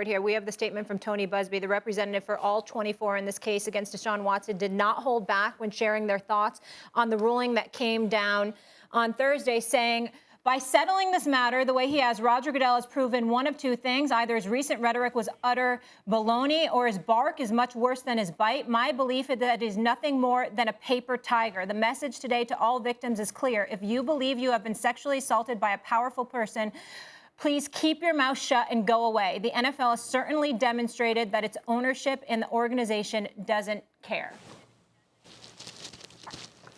Here we have the statement from Tony Busbys, the representative for all 24 in this case against Deshaun Watson, did not hold back when sharing their thoughts on the ruling that came down on Thursday, saying, by settling this matter the way he has, Roger Goodell has proven one of two things. Either his recent rhetoric was utter baloney or his bark is much worse than his bite. My belief is that he's nothing more than a paper tiger. The message today to all victims is clear. If you believe you have been sexually assaulted by a powerful person, please keep your mouth shut and go away. The NFL has certainly demonstrated that its ownership in the organization doesn't care.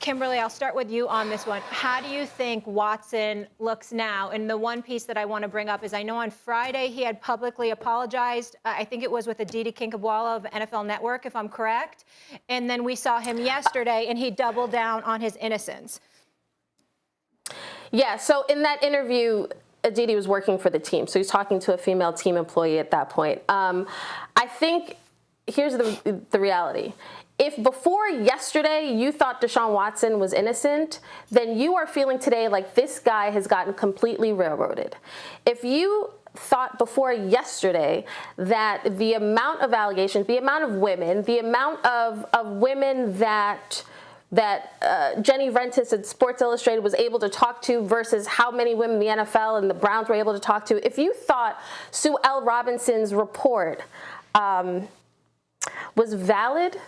Kimberley, I'll start with you on this one. How do you think Watson looks now? And the one piece that I want to bring up is I know on Friday he had publicly apologized. I think it was with Aditi Kinkhabwala of NFL Network, if I'm correct. And then we saw him yesterday, and he doubled down on his innocence. Yeah, so in that interview, Aditi was working for the team, so he's talking to a female team employee at that point. I think here's the reality. If before yesterday you thought Deshaun Watson was innocent, then you are feeling today like this guy has gotten completely railroaded. If you thought before yesterday that the amount of allegations, the amount of women, the amount of women that Jenny Rentis at Sports Illustrated was able to talk to versus how many women the NFL and the Browns were able to talk to. If you thought Sue L. Robinson's report was valid,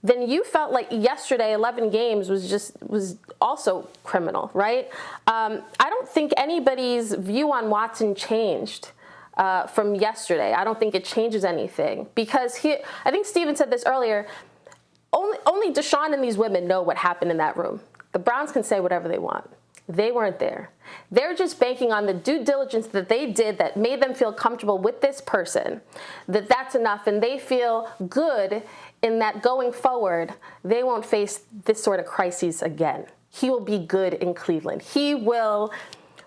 then you felt like yesterday 11 games was also criminal, right? I don't think anybody's view on Watson changed from yesterday. I don't think it changes anything because I think Steven said this earlier. Only Deshaun and these women know what happened in that room. The Browns can say whatever they want. They weren't there. They're just banking on the due diligence that they did that made them feel comfortable with this person, that's enough, and they feel good in that going forward, they won't face this sort of crises again. He will be good in Cleveland. He will,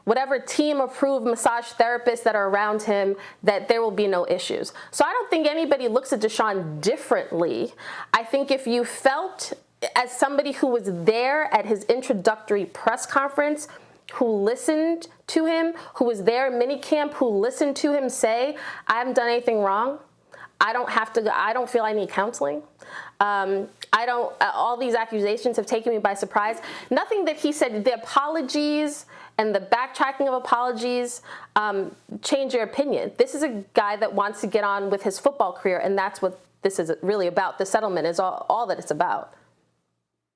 whatever team-approved massage therapists that are around him, that there will be no issues. So I don't think anybody looks at Deshaun differently. I think if you felt, as somebody who was there at his introductory press conference, who listened to him, who was there in minicamp, who listened to him say, I haven't done anything wrong. I don't feel I need counseling. All these accusations have taken me by surprise. Nothing that he said, the apologies and the backtracking of apologies change your opinion. This is a guy that wants to get on with his football career, and that's what this is really about. The settlement is all that it's about.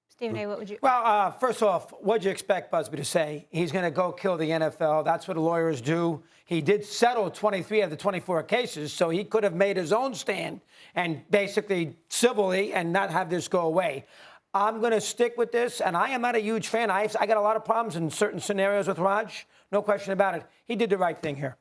Stephen A., what would you? Well, first off, what did you expect Busby to say? He's going to go kill the NFL. That's what lawyers do. He did settle 23 of the 24 cases, so he could have made his own stand and basically civilly and not have this go away. I'm going to stick with this, and I am not a huge fan. I got a lot of problems in certain scenarios with Raj, no question about it. He did the right thing here.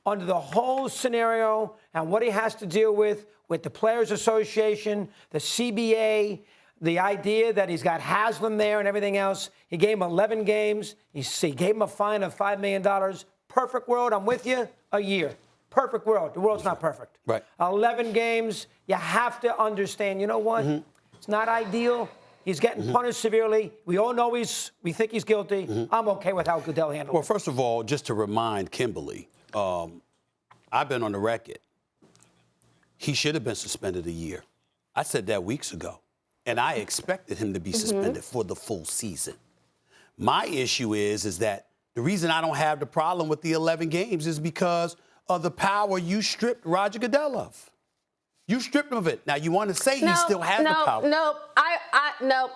Under the whole scenario and what he has to deal with the Players Association, the CBA, the idea that he's got Haslam there and everything else. He gave him 11 games. He gave him a fine of $5 million. Perfect world, I'm with you, a year. Perfect world. The world's not perfect. Right. 11 games. You have to understand, you know what? It's not ideal. He's getting punished severely. We all know we think he's guilty. I'm okay with how Goodell handled it. Well, first of all, just to remind Kimberley, I've been on the record. He should have been suspended a year. I said that weeks ago. And I expected him to be suspended for the full season. My issue is that the reason I don't have the problem with the 11 games is because of the power you stripped Roger Goodell of. You stripped him of it. Now, you want to say he still has the power. No,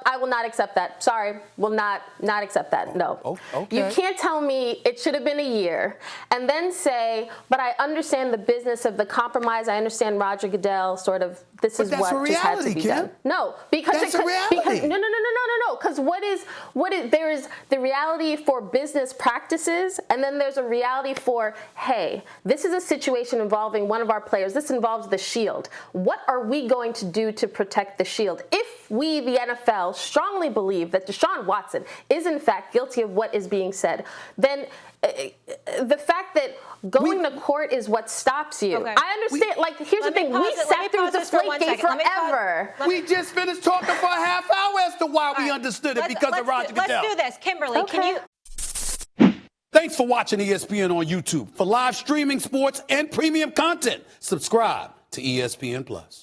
I will not accept that. Sorry, will not accept that. No. Oh, okay. You can't tell me it should have been a year and then say, but I understand the business of the compromise. I understand Roger Goodell sort of, this is what just had to be done. No, because that's a reality. No. Because there is the reality for business practices, and then there's a reality for, hey, this is a situation involving one of our players. This involves the Shield. What are we going to do to protect the Shield? If we, the NFL, strongly believe that Deshaun Watson is in fact guilty of what is being said, then the fact that going to court is what stops you. Okay. I understand. Here's the thing. We sat through Deflategate forever. We just finished talking for a half hour as to why we understood it because of Roger Goodell. Let's do this. Kimberley, can you... Thanks for watching ESPN on YouTube. For live streaming sports and premium content, subscribe to ESPN+.